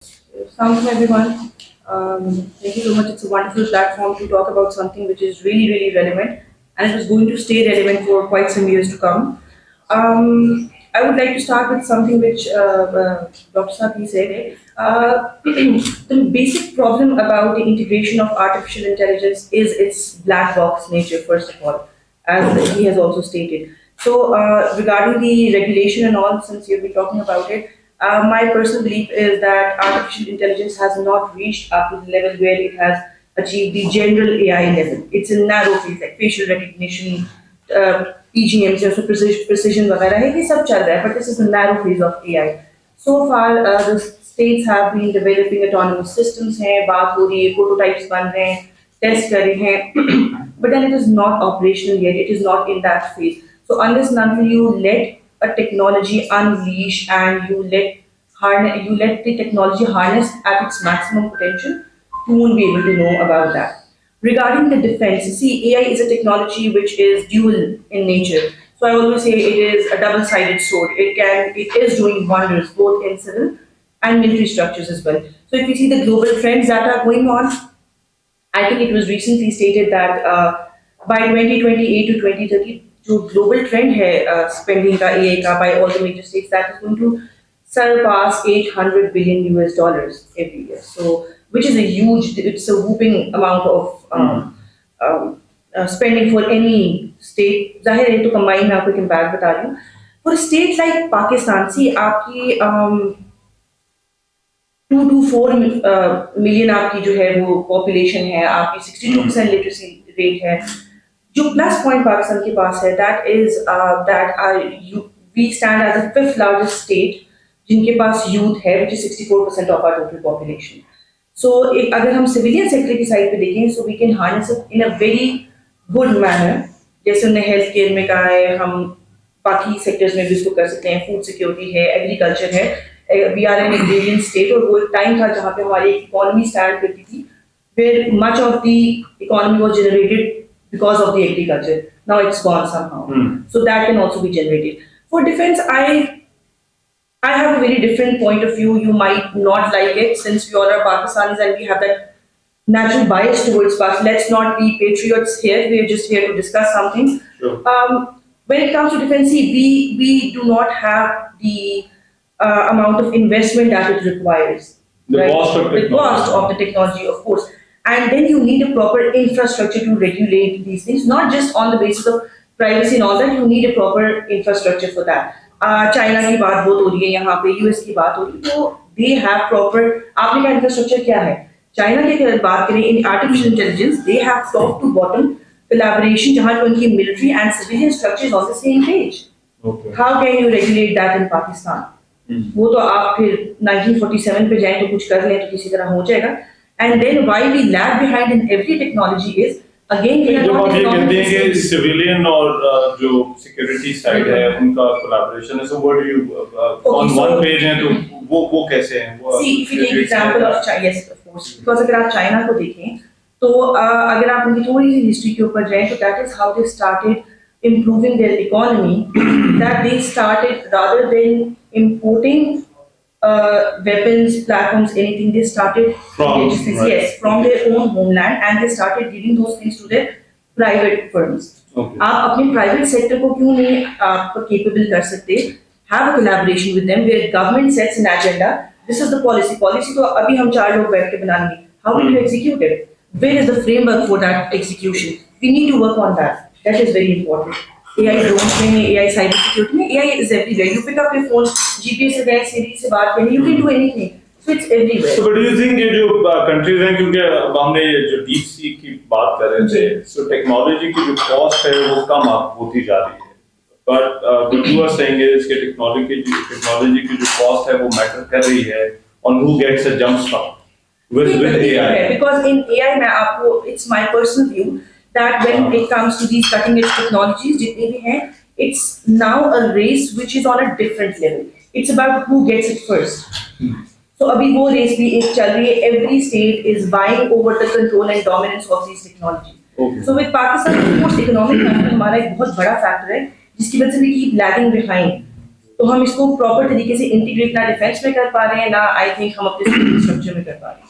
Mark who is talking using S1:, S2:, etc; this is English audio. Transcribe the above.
S1: Welcome everyone. Thank you so much. It's a wonderful platform to talk about something which is really, really relevant, and it is going to stay relevant for quite some years to come. I would like to start with something which Dr. Sapi said. The basic problem about the integration of artificial intelligence is its black box nature, first of all, as he has also stated. So, regarding the regulation and all, since you've been talking about it, my personal belief is that artificial intelligence has not reached up to the level where it has achieved the general AI level. It's a narrow field like facial recognition, PGM, जैसे precision वगैरह है ये सब चल रहा है, but this is the narrow phase of AI. So far, the states have been developing autonomous systems हैं, बात हो रही है, prototypes बन रहे हैं, test कर रहे हैं, but then it is not operational yet. It is not in that phase. So unless and until you let a technology unleash and you let the technology harness at its maximum potential, you won't be able to know about that. Regarding the defense, see, AI is a technology which is dual in nature. So I always say it is a double-sided sword. It is doing wonders both in civil and military structures as well. So if you see the global trends that are going on, I think it was recently stated that by 2028 to 2030, जो global trend है spending का AI का by all the major states, that is going to surpass 800 billion US dollars every year. So, which is a huge, it's a whooping amount of spending for any state. जाहिर है तो combine मैं आपको एक impact बता रही हूँ. For a state like Pakistan, see आपकी 2 to 4 million आपकी जो है वो population है, आपकी 62% literacy rate है. जो plus point पाकिस्तान के पास है, we stand as the fifth largest state जिनके पास youth है, which is 64% of our total population. So अगर हम civilian sector की side पे देखें, so we can harness it in a very good manner. जैसे उन्हें health care में कहा है, हम बाकी sectors में भी इसको कर सकते हैं, food security है, agriculture है. We are an agrarian state और वो एक time था जहाँ पे हमारी economy stand करती थी, where much of the economy was generated because of the agriculture. Now it's gone somehow. So that can also be generated. For defense, I have a very different point of view. You might not like it since we all are Pakistanis and we have that natural bias towards Pakistan. Let's not be patriots here. We are just here to discuss something.
S2: Sure.
S1: When it comes to defense, see, we do not have the amount of investment that it requires.
S2: The cost of
S1: The
S2: technology.
S1: cost of the technology, of course. And then you need a proper infrastructure to regulate these things, not just on the basis of privacy and all that. You need a proper infrastructure for that. China की बात बहुत हो रही है यहाँ पे, US की बात हो रही है, तो दे हैव प्रॉपर. आपने का इंफ्रास्ट्रक्चर क्या है? चाइना की अगर बात करें in artificial intelligence, they have top to bottom collaboration जहाँ पे उनकी military and civilian structures on the same page.
S2: Okay.
S1: How can you regulate that in Pakistan? वो तो आप फिर 1947 पे जाएं तो कुछ कर लें तो किसी तरह हो जाएगा. And then why we lag behind in every technology is again we are
S2: जब
S1: not
S2: आप ये कहते हैं कि
S1: economic.
S2: सिविलियन और जो सिक्योरिटी साइड है उनका कोलैबोरेशन है, so what do you on
S1: so-
S2: one page है तो वो कैसे हैं वो
S1: See, if you take example of China, yes, of course, because अगर आप चाइना को देखें तो अगर आप उनकी थोड़ी सी हिस्ट्री के ऊपर जाएं तो that is how they started improving their economy. That they started rather than importing weapons, platforms, anything. They started
S2: From,
S1: these things,
S2: right.
S1: yes, from their own homeland, and they started giving those things to their private firms.
S2: Okay.
S1: आप अपने private sector को क्यों नहीं आप capable कर सकते? Have a collaboration with them where government sets an agenda. This is the policy. Policy तो अभी हम 4 लोग बैठ के बनाएंगे. How will you execute it? Where is the framework for that execution? We need to work on that. That is very important. AI drones में, AI cyber security में, AI is everywhere. You pick up your phone, GPS से गए, Siri से बात करें, you can do anything. So it's everywhere.
S2: So, but do you think ये जो countries हैं, क्योंकि अब हमने ये जो डीप सी की बात कर रहे थे, सो टेक्नोलॉजी की जो कॉस्ट है वो कम होती जा रही है, but you are saying is कि टेक्नोलॉजी की जो कॉस्ट है वो मैटर कर रही है on who gets a jump start with AI.
S1: Because in AI मैं आपको, it's my personal view that when it comes to these cutting edge technologies जितने भी हैं, it's now a race which is on a different level. It's about who gets it first. So अभी वो race भी एक चल रही है. Every state is vying over the control and dominance of these technologies.
S2: Okay.
S1: So with Pakistan, of course, economic factor हमारा एक बहुत बड़ा factor है जिसकी वजह से we keep lagging behind. तो हम इसको प्रॉपर तरीके से इंटीग्रेट ना डिफेंस में कर पा रहे हैं, ना आई थिंक हम अपने स्ट्रक्चर में कर पा रहे हैं।